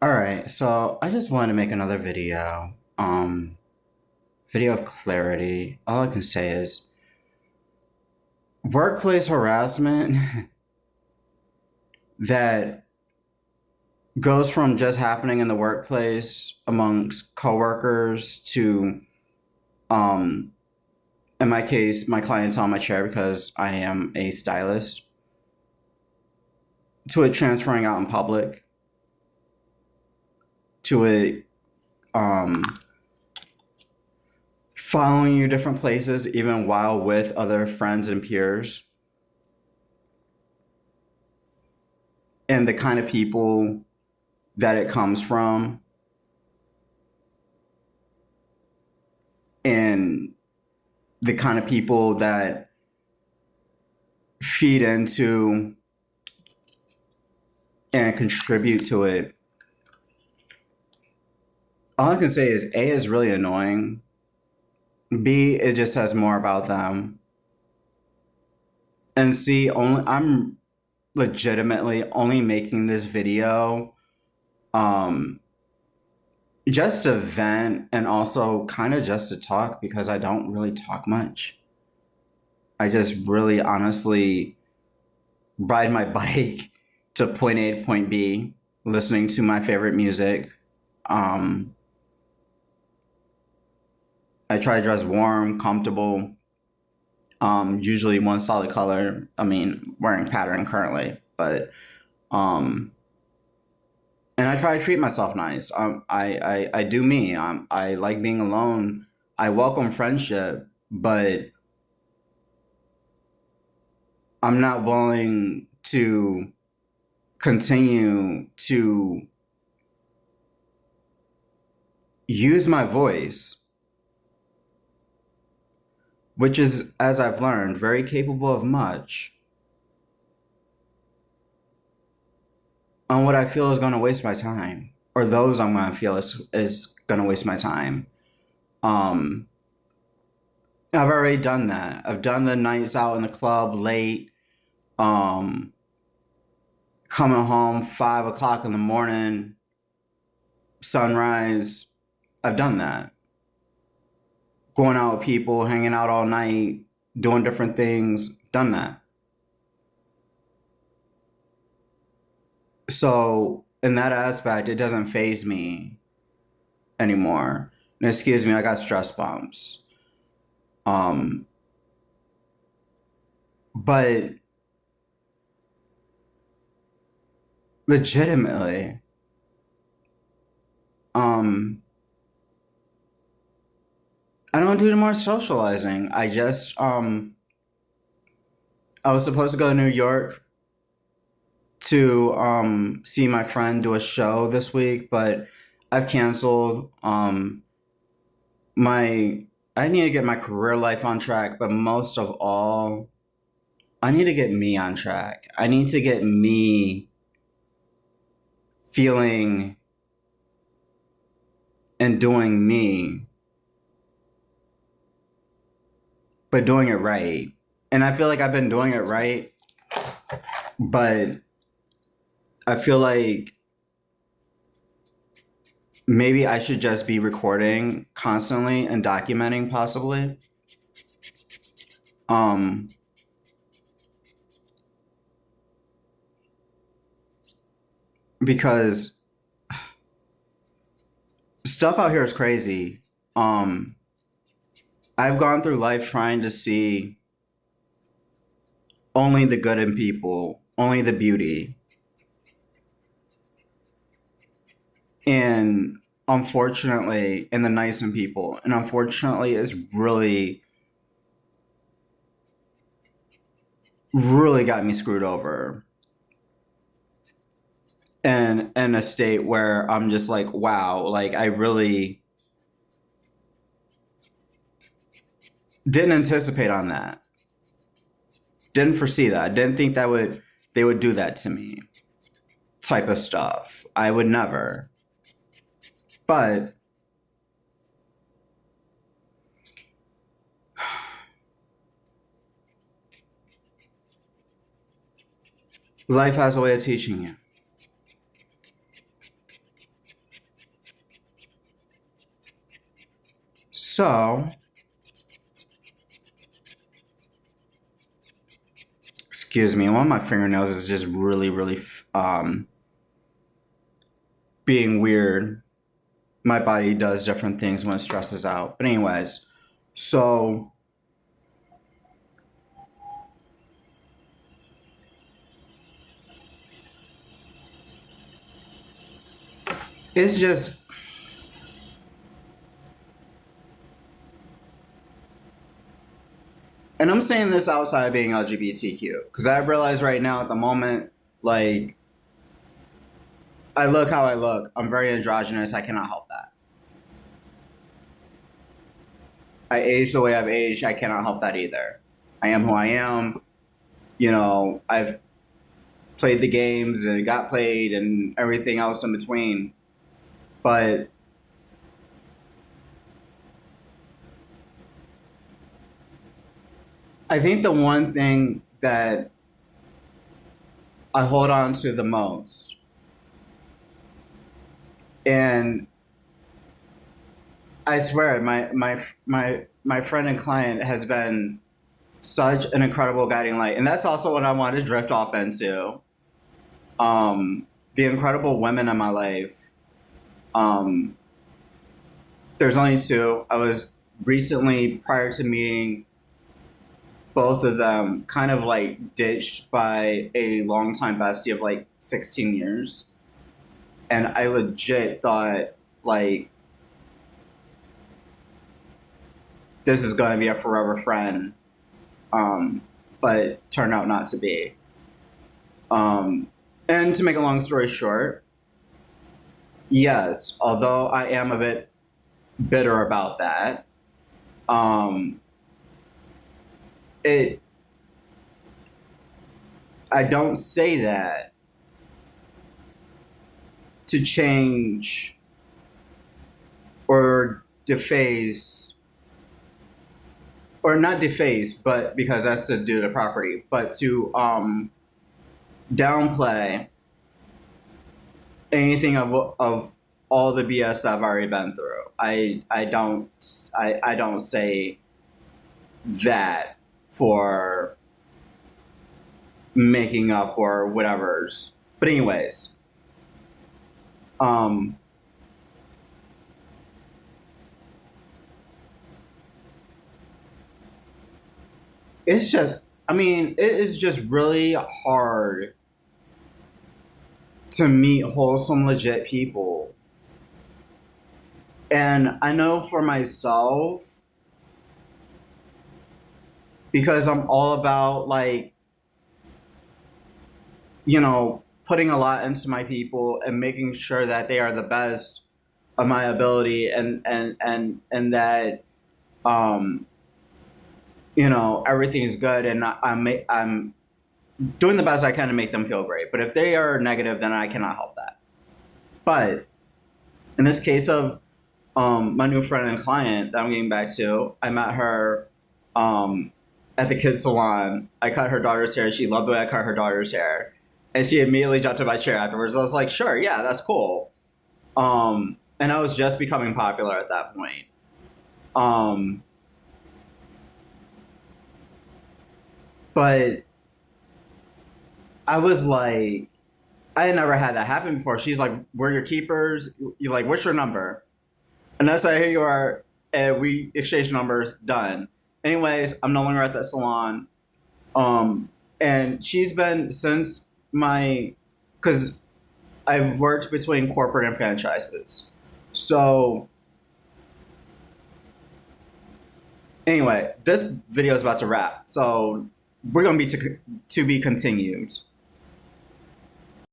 All right, so I just wanted to make another video. Video of clarity. All I can say is workplace harassment that goes from just happening in the workplace amongst coworkers to, um, in my case, my clients on my chair because I am a stylist, to it transferring out in public, to it, um, following you different places even while with other friends and peers, and the kind of people that it comes from, and the kind of people that feed into and contribute to it. All I can say is A is really annoying. B, it just says more about them. And C, only I'm legitimately only making this video um just to vent and also kind of just to talk because I don't really talk much. I just really honestly ride my bike to point A to point B, listening to my favorite music. Um, I try to dress warm, comfortable, usually one solid color. I mean, wearing pattern currently, but um, and I try to treat myself nice. I do me. I like being alone. I welcome friendship, but I'm not willing to continue to use my voice, which is, as I've learned, very capable of much, on what I feel is going to waste my time, or those I'm going to feel is going to waste my time. Um, I've already done that. I've done the nights out in the club late, um, coming home 5 o'clock in the morning, sunrise. I've done that. Going out with people, hanging out all night, doing different things. Done that. So in that aspect, it doesn't phase me anymore. And excuse me, I got stress bumps. Um, but legitimately, um, I don't do more socializing. I was supposed to go to New York to see my friend do a show this week, but I've canceled. My I need to get my career life on track, but most of all, I need to get me on track. I need to get me feeling and doing me, but doing it right. And I feel like I've been doing it right, but I feel like maybe I should just be recording constantly and documenting possibly. Um, because stuff out here is crazy. Um, I've gone through life trying to see only the good in people, only the beauty. And unfortunately, in the nice in people. And unfortunately, it's really, really got me screwed over. And in a state where I'm just like, wow, like I really didn't anticipate on that. Didn't foresee that. Didn't think that would they would do that to me. Type of stuff. I would never. But life has a way of teaching you. So, excuse me, one of my fingernails is just really, really being weird. My body does different things when it stresses out. But anyways, so it's just, and I'm saying this outside of being LGBTQ because I realize right now at the moment, like, I look how I look. I'm very androgynous. I cannot help that. I age the way I've aged. I cannot help that either. I am who I am. You know, I've played the games and got played and everything else in between. But I think the one thing that I hold on to the most, and I swear, my friend and client has been such an incredible guiding light, and that's also what I wanted to drift off into. The incredible women in my life. Um, there's only two. I was recently, prior to meeting both of them, kind of like ditched by a longtime bestie of like 16 years, and I legit thought like this is going to be a forever friend, but turned out not to be. Um, and to make a long story short, yes, although I am a bit bitter about that, um, it I don't say that to change or deface, or not deface, but because that's to do the property, but to downplay anything of all the BS that I've already been through. I don't say that for making up or whatever's. But anyways, um, it's just, I mean, it is just really hard to meet wholesome, legit people. And I know for myself, because I'm all about like, putting a lot into my people and making sure that they are the best of my ability, and that um everything is good, and I'm doing the best I can to make them feel great. But if they are negative, then I cannot help that. But in this case of my new friend and client that I'm getting back to, I met her um, at the kids salon. I cut her daughter's hair. She loved the way I cut her daughter's hair, and she immediately jumped in my chair afterwards. I was like, "Sure, yeah, that's cool." And I was just becoming popular at that point. Um, but I was like, I had never had that happen before. She's like, "We're your keepers." You're like, "What's your number?" And that's like, "Here you are." And we exchange numbers. Done. Anyways, I'm no longer at that salon. Um, and she's been since because I've worked between corporate and franchises. So anyway, this video is about to wrap. So we're gonna be to be continued.